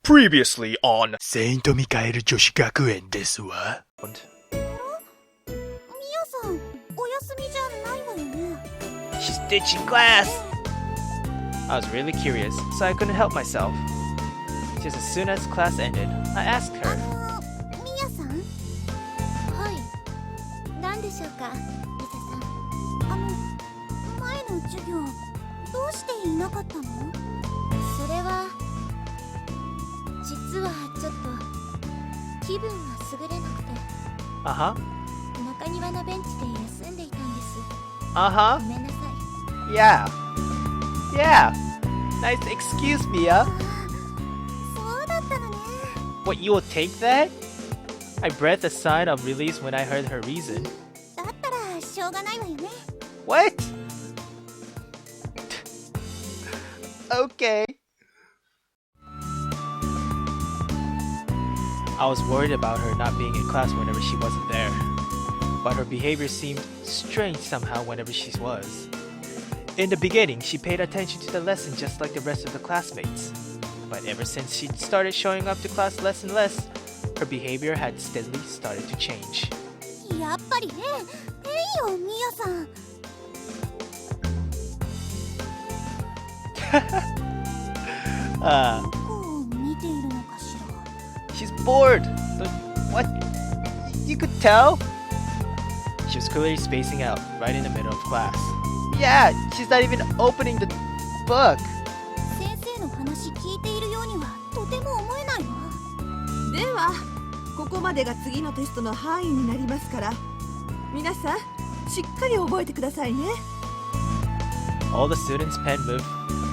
Previously on セイントミカエル女子学園ですわ。ミヤさん、お休みじゃないわよね。 She's ditching class! I was really curious, so I couldn't help myself. Just as soon as class ended, I asked her. ミヤさん？はい。何でしょうか、リサさん。前の授業、どうしていなかったの？それは、実はちょっと気分が優れなくて。Uh-huh. 中庭のベンチで休んでいたんです。Uh-huh. ごめんなさい。Yeah. Yeah. Nice excuse, Miya. そうだったのね。 What, you will take that? I breathed a sigh of release when I heard her reason. だったらしょうがないわよね。 What? Okay. I was worried about her not being in class whenever she wasn't there, but her behavior seemed strange somehow whenever she was. In the beginning, she paid attention to the lesson just like the rest of the classmates, but ever since she started showing up to class less and less, her behavior had steadily started to change. やっぱりね、変よ、ミヤさん。どこを見ているのかしら。 She's bored! What? You could tell? She was clearly spacing out right in the middle of class. Yeah, she's not even opening the book. 先生の話聞いているようにはとても思えないわ。では、ここまでが次のテストの範囲になりますから、皆さん、しっかり覚えてくださいね。 All the students' pen moved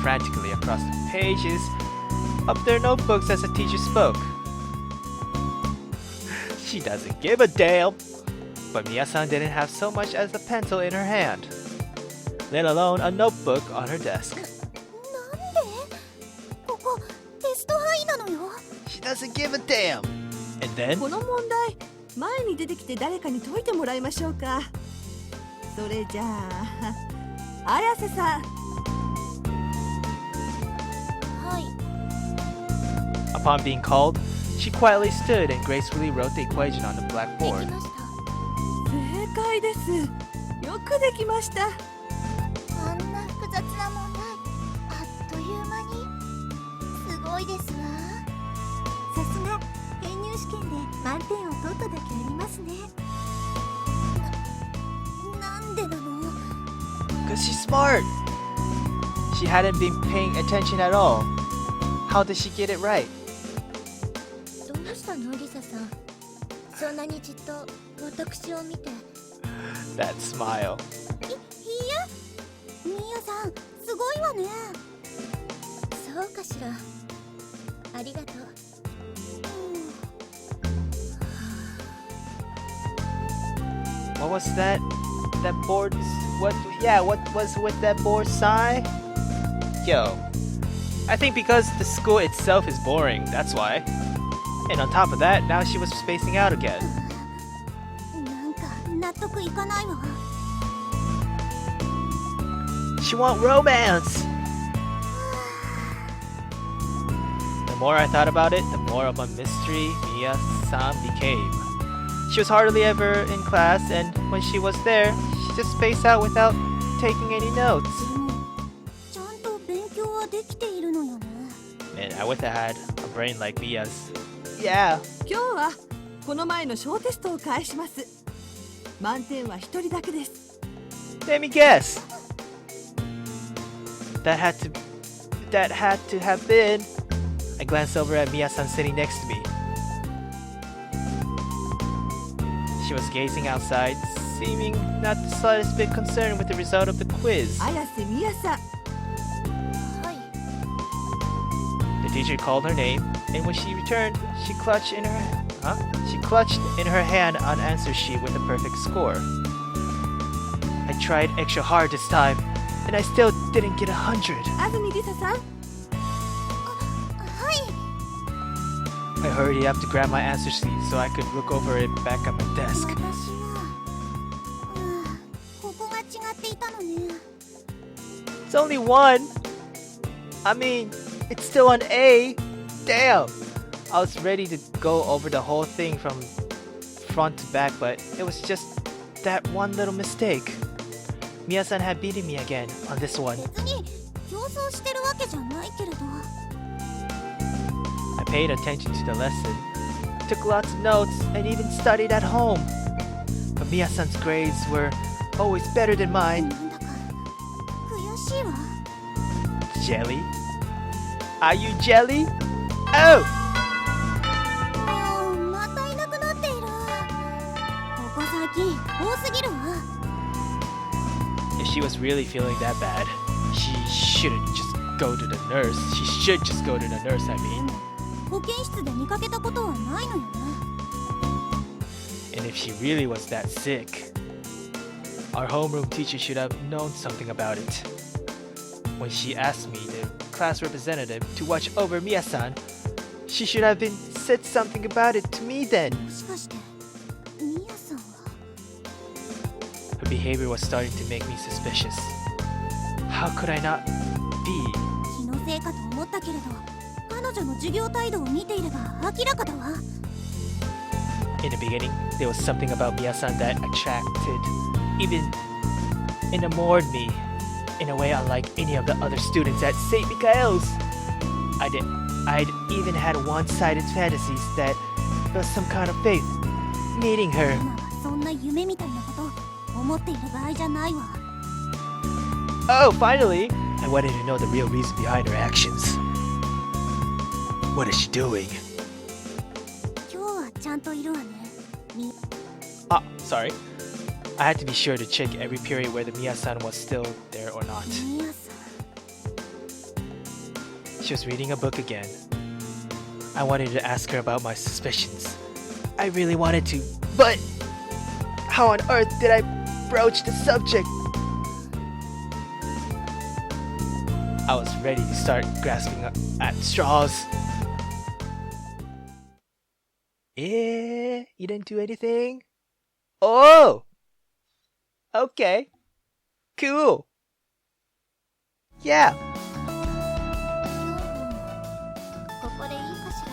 frantically across the pages of their notebooks as the teacher spoke. She doesn't give a damn. But Miya-san didn't have so much as a pencil in her hand, let alone a notebook on her desk. なんで？ここテスト範囲なのよ。 She doesn't give a damn. And then この問題、前に出てきて誰かに解いてもらいましょうか。それじゃあ、綾瀬さん。はい。 upon being called, she quietly stood and gracefully wrote the equation on the で blackboard. きました。正解です。よくできました。あんな複雑な問題、あっという間に。すごいですわ。さすが、編入試験で満点を取っただけありますね。なんでなの？ Cause she's smart. She hadn't been paying attention at all. How did she get it right? どうしたの、リサさん。そんなにじっと私を見て。That smile. いや、ミヤさん、すごいわね。そうかしら。ありがとう。What was that? That board's what? Yeah, what was with that board sigh? Yo, I think because the school itself is boring. That's why. And on top of that, now she was spacing out again. なんか納得いかないわ。 She want romance. The more I thought about it, the more of a mystery Miya-san became. She was hardly ever in class, and when she was there, she just spaced out without taking any notes. でも、ちゃんと勉強はできているのよね。 Man, I wish I had a brain like Miya's. Yeah. 今日はこの前の小テストを返します。満点は一人だけです。 Let me guess. That had to have been. I glanced over at Miya-san sitting next to me. She was gazing outside, seeming not the slightest bit concerned with the result of the quiz. 綾瀬美也さん。はい。 The teacher called her name, and when she returned, she clutched in her hand an answer sheet with a perfect score. I tried extra hard this time, and I still didn't get 100. 安住リサさん。はい。 I hurried up to grab my answer sheet so I could look over it back at my desk. 私は、ここが違っていたのね。 It's only one. I mean, it's still an A. Damn! I was ready to go over the whole thing from front to back, but it was just that one little mistake. Miya-san had beaten me again on this one. 別に競争してるわけじゃないけれど。 I paid attention to the lesson, took lots of notes, and even studied at home. But Miya-san's grades were always better than な mine. んだか悔しいわ。 Jelly? Are you jelly? Oh! もうまたいなくなっている。ここ最近多すぎるわ。 If she was really feeling that bad, she shouldn't just go to the nurse. She should just go to the nurse, I mean. 保健室で見かけたことはないのよね。 And if she really was that sick, our homeroom teacher should have known something about it. When she asked me, the class representative, to watch over Miya-san, she should have said something about it to me then. もしかしてミヤさんは。 Her behavior was starting to make me suspicious. How could I not be? 気のせいかと思ったけれど、彼女の授業態度を見ていれば明らかだわ。 In the beginning, there was something about Miya-san that attracted, even enamored me, in a way unlike any of the other students at St. Michael's. I'd even had one-sided fantasies that there was some kind of faith meeting her. 今はそんな夢みたいなこと思っている場合じゃないわ。 Oh, finally! I wanted to know the real reason behind her actions. What is she doing? 今日はちゃんといるわね。Ah, sorry. I had to be sure to check every period whether Miya-san was still there or not. ミヤさん。 She was reading a book again. I wanted to ask her about my suspicions. I really wanted to, but how on earth did I broach the subject? I was ready to start grasping at straws. You didn't do anything? Oh! Okay. Cool. Yeah. ここでいいかしら。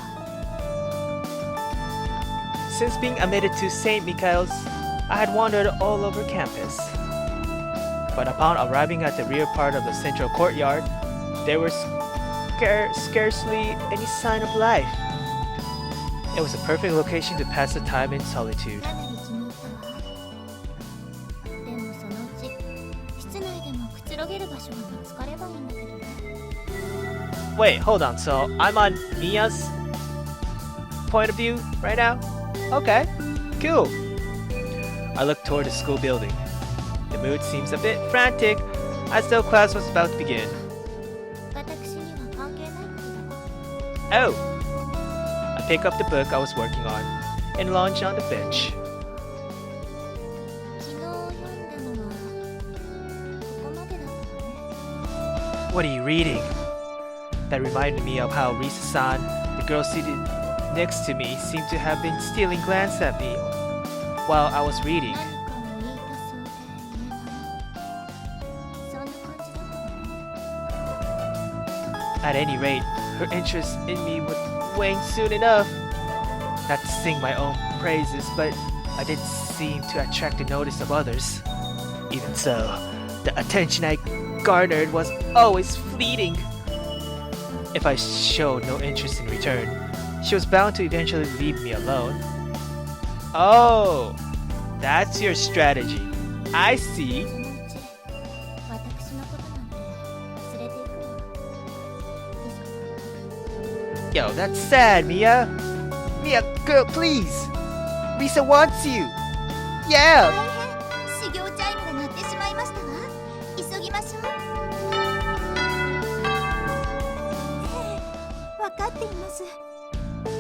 Since being admitted to St. Michael's, I had wandered all over campus. But upon arriving at the rear part of the central courtyard, there was scarcely any sign of life. It was a perfect location to pass the time in solitude. かなり気に入ったわ。でもそのうち室内でもくつろげる場所が見つかればいいんだけどね。 Wait, hold on. So I'm on Miya's point of view right now? Okay, cool. I looked toward the school building. The mood seems a bit frantic, as though class was about to begin. 私には関係ないことだわ。 Oh! I pick up the book I was working on and lounge on the bench. 昨日読んだのはここまでだったわね。 What are you reading? That reminded me of how Risa-san, the girl seated next to me, seemed to have been stealing glances at me while I was reading. 何かを言いたそうで言えない。そんな感じだったわね。 At any rate, her interest in me would wane soon enough. Not to sing my own praises, but I did seem to attract the notice of others. Even so, the attention I garnered was always fleeting. If I showed no interest in return, she was bound to eventually leave me alone. Oh, that's your strategy. I see. そのうち私のことなんて忘れていくわ。ですか Yo, that's sad, Miya. Miya, girl, please. Risa wants you. 大 Yeah. 変、始業チャイムが鳴ってしまいましたわ。急ぎましょう。わかっています。この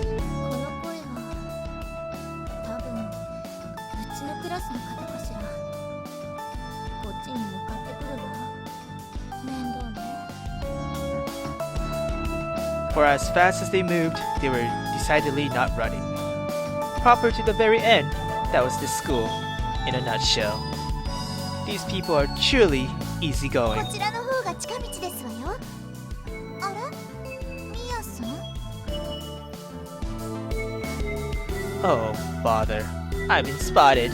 声は多分うちのクラスの方かしら。こっちに向かってくるわ。面倒ね。 For as fast as they moved, they were decidedly not running. Proper to the very end, that was this school, in a nutshell. These people are truly こ easygoing. ちらの方が近道ですわよ。あれ、ミヤさん？ Oh, bother. I've been spotted.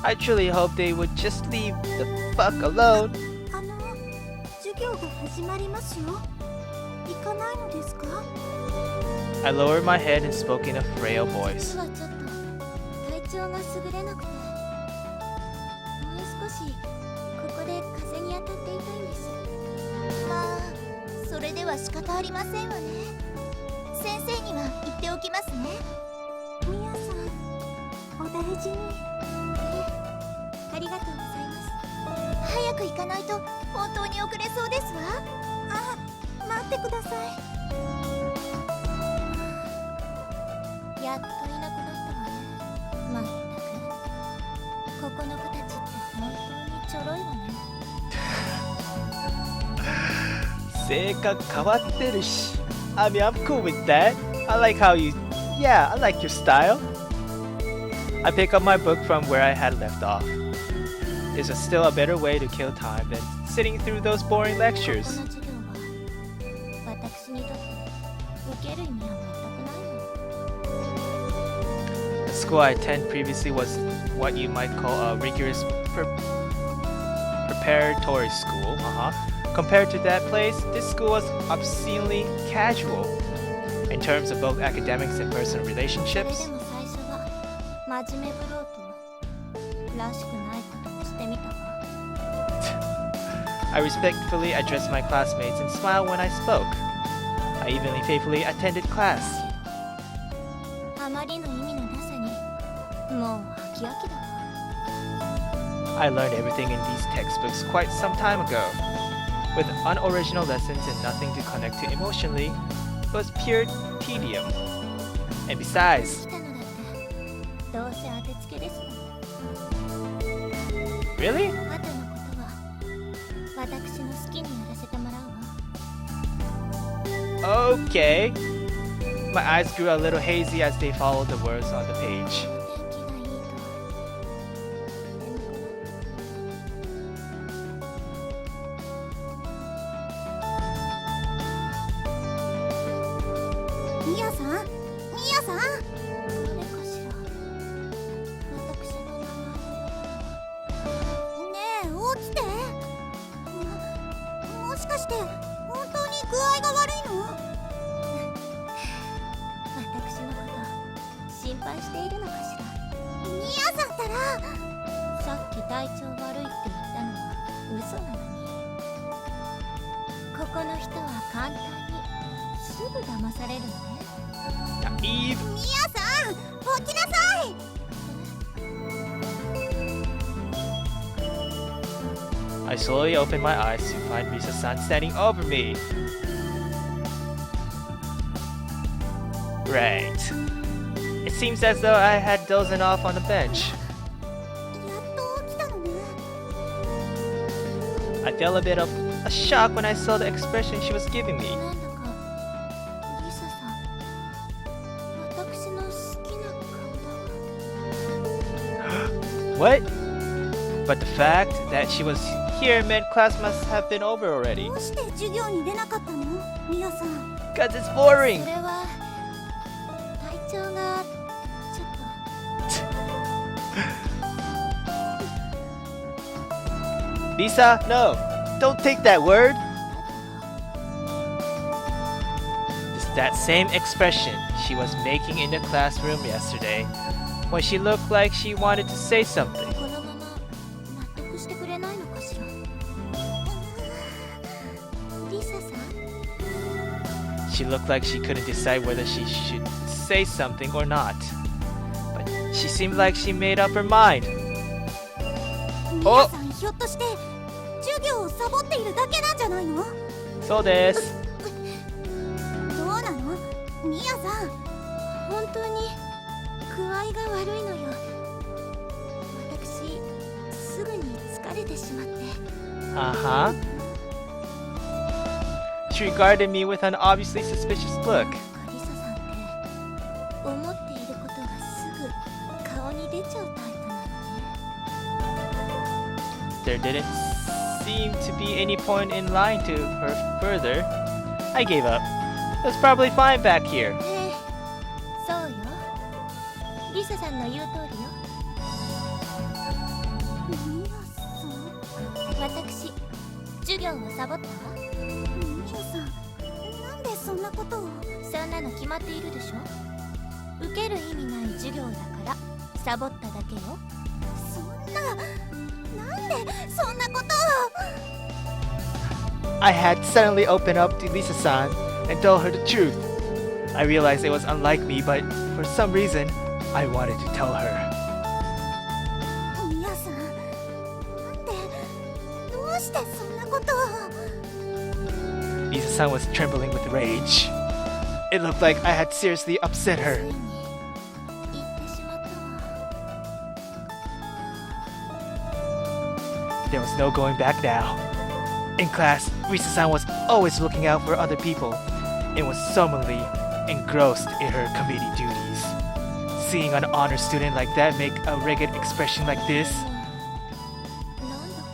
I truly hope they would just leave the fuck alone. 授業が始まりますよ。行かないのですか？ I lowered my head and spoke in a frail 実 voice. はちょっと体調が優れなくて、もう少しここで風に当たっていたいんです。まあ、それでは仕方ありませんわね。先生には言っておきますね。みやさん、お大事に。ありがとうございます。早く行かないと本当に遅れそうですわ。あ、待ってください。やっといなくなったわね。まったく、ここの子たちって本当にちょろいわね。性格変わってるし。I mean, I'm cool with that. I like how you... Yeah, I like your style. I pick up my book from where I had left off. Is there still a better way to kill time than sitting through those boring この lectures? 授業は私にとって受ける意味は全くないの。 The school I attended previously was what you might call a rigorous preparatory school. Compared to that place, this school was obscenely casual in terms of both academics and personal それ relationships. でも最初は真面目ぶろうとらしくないことをしてみたわ。 I respectfully addressed my classmates and smiled when I spoke. I evenly faithfully attended class. あまりの意味のなさにもう飽き飽きだわ。 I learned everything in these textbooks quite some time ago. With unoriginal lessons and nothing to connect to emotionally, it was pure tedium. And besides, 来たのだってどうせ当てつけですもん。 really? あとのことは私の好きにやらせてもらうわ。 Okay. My eyes grew a little hazy as they followed the words on the page. お天気がいいと眠くなる。ミヤさん、ミヤさん。誰かしら。私の名前を。ねえ、起きて。もしかして本当に具合が悪いの？私のこと心配しているのかしら。ミヤさんったらさっき体調悪いって言ったのは嘘なのに、ここの人は簡単にすぐ騙されるのね。 Naive. ミヤさん、起きなさい。 I slowly opened my eyes to find Risa-san standing over me. Right. It seems as though I had dozed off on the bench. やっと起きたのね。 I felt a bit of a shock when I saw the expression she was giving me. なんだかリサさん、私の好きな顔だわ。 What? But the fact that she was here meant class must have been over already. どうして授業に出なかったの、ミヤさん。 Cause it's boring. それは体調がちょっと。 Risa, no. Don't take that word. It's that same expression she was making in the classroom yesterday when she looked like she wanted to say something. このまま納得してくれないのかしら。リサさん、 She looked like she couldn't decide whether she should say something or not. But she seemed like she made up her mind. ミヤさん、ひょっとして授業をサボっているだけなんじゃないの？そうです。どうなの、ミヤさん。本当に具合が悪いのよ。私すぐに疲れてしまって。 Uh-huh. She regarded me with an obviously suspicious look. リサさんって思っていることがすぐ顔に出ちゃうタイプなのね。 There didn't seem to be any point in lying to her further. I gave up. It was probably fine back here. ええ、そうよ。リサさんの言う通りよ。ミヤさん、私授業をサボったわ。ミヤさん、なんでそんなことを。そんなの決まっているでしょ。受ける意味ない授業だからサボっただけよ。そんな、なんでそんなことを。I had suddenly opened up to Lisa-san and told her the truth. I realized it was unlike me, but for some reason, I wanted to tell her. ミヤさん、なんで、どうしてそんなことを。Lisa-san was trembling with rage. It looked like I had seriously upset つい her. に言ってしまったわ。 There was no going back now. In class, Risa-san was always looking out for other people and was suddenly engrossed in her committee duties. Seeing an honor student like that make a rigid expression like this, なんだか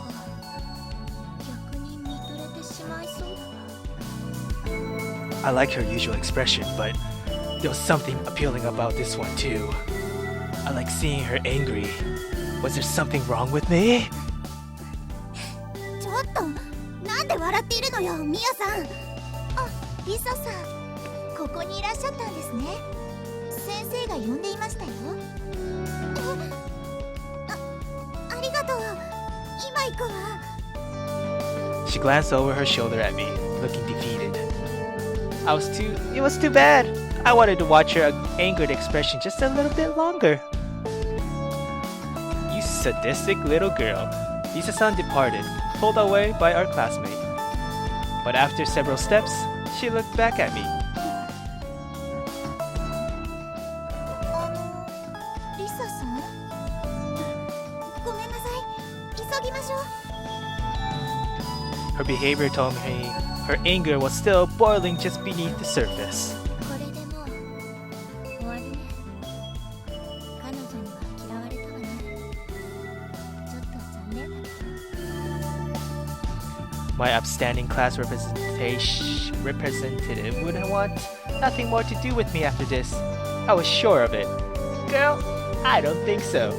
逆に見とれてしまいそうだわ。 I liked her usual expression, but there was something appealing about this one too. I like seeing her angry. Was there something wrong with me? ちょっと、なんで笑っているのよ、ミヤさん。あ、リサさん、ここにいらっしゃったんですね。先生が呼んでいましたよ。ありがとう。今行くわ。 She glanced over her shoulder at me, looking defeated. It was too bad. I wanted to watch her angered expression just a little bit longer. You sadistic little girl. Lisa-san departed, pulled away by our classmate. But after several steps, she looked back at me. リサさん、ごめんなさい。急ぎましょう。 Her behavior told me her anger was still boiling just beneath the surface. これでもう終わりね。彼女には嫌われたわね。ちょっと残念だけど。 My upstanding class representative would want nothing more to do with me after this. I was sure of it. Girl, I don't think so.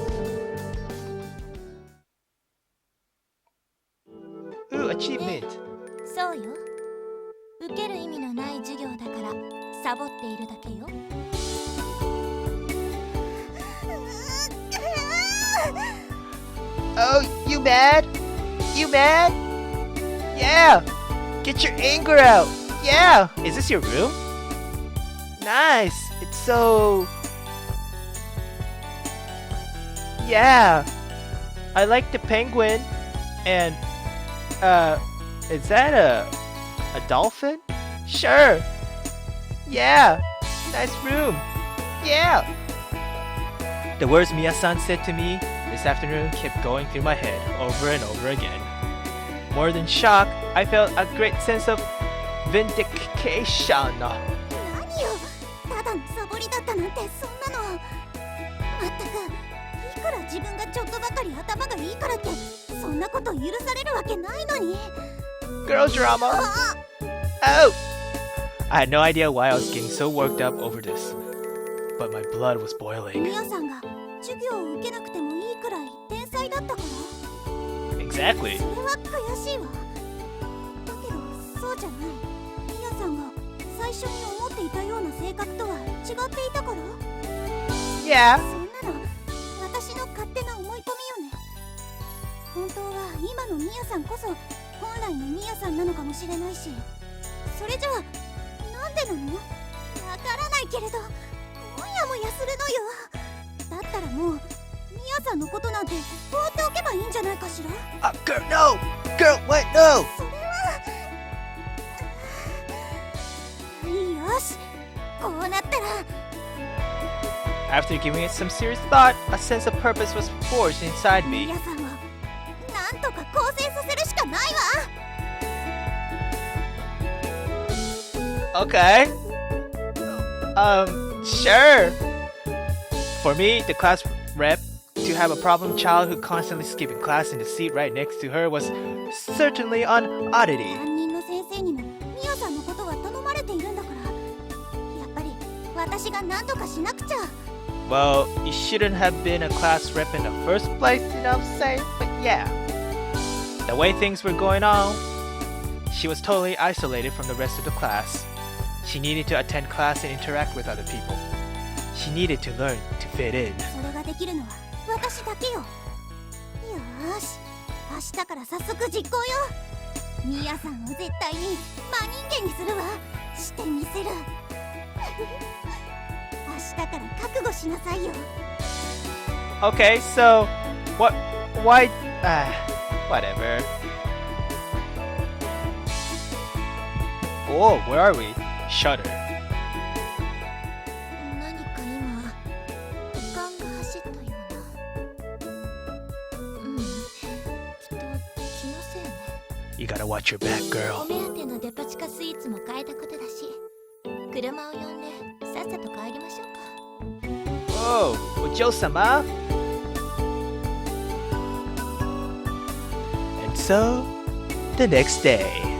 Ooh, achievement. そうよ。受ける意味のない授業だからサボっているだけよ。 Oh, you mad? You mad? Yeah! Get your anger out! Yeah! Is this your room? Nice! It's so... Yeah! I like the penguin. And, is that a dolphin? Sure! Yeah! Nice room! Yeah! The words Miya-san said to me this afternoon kept going through my head over and over again. More than shock, I felt a great sense of vindication. 何よ、ただのサボりだったなんてそんなの。まったく、いくら自分がちょっとばかり頭がいいからってそんなこと許されるわけないのに。 Girl drama! Oh! I had no idea why I was getting so worked up over this, but my blood was ミ boiling. ヤさんが授業を受けなくてもいいくらい天才だったから。 Exactly. それは悔しいわ。だけどそうじゃない。ミヤさんが最初に思っていたような性格とは違っていたから。 Yeah. そんなの私の勝手な思い込みよね。本当は今のミヤさんこそ本来のミヤさんなのかもしれないし、それじゃあなんでなの？わからないけれどもやもやするのよ。だったらもうミヤさんのことなんて放っておけばいいんじゃないかしら。 Girl, no! Girl, what? No! それはよし、こうなったら After giving it some serious thought, a sense of purpose was forged inside ミ me. ヤさんをなんとか更生させるしかないわ。 Okay. Sure. For me, the class rep, to have a problem child who constantly skipping class in the seat right next to her was certainly an oddity. 担任の先生にもミヤさんのことは頼まれているんだから、やっぱり私が何とかしなくちゃ。Well, you shouldn't have been a class rep in the first place, you know what I'm saying? But yeah. The way things were going on, she was totally isolated from the rest of the class. She needed to attend class and interact with other people. She needed to learn to fit in. それができるのは私だけよ。よーし、明日から早速実行よ。ミヤさんを絶対に真人間にするわ。してみせる。明日から覚悟しなさいよ。Okay, so why whatever. Oh, where are we? Shutter. 何か今時間が走ったような。きっと気のせいね。 You gotta watch your back, お girl. 目当てのデパ地下スイーツも買えたことだし、車を呼んでさっさと帰りましょうか。 Oh, Ojo-sama. And so, the next day.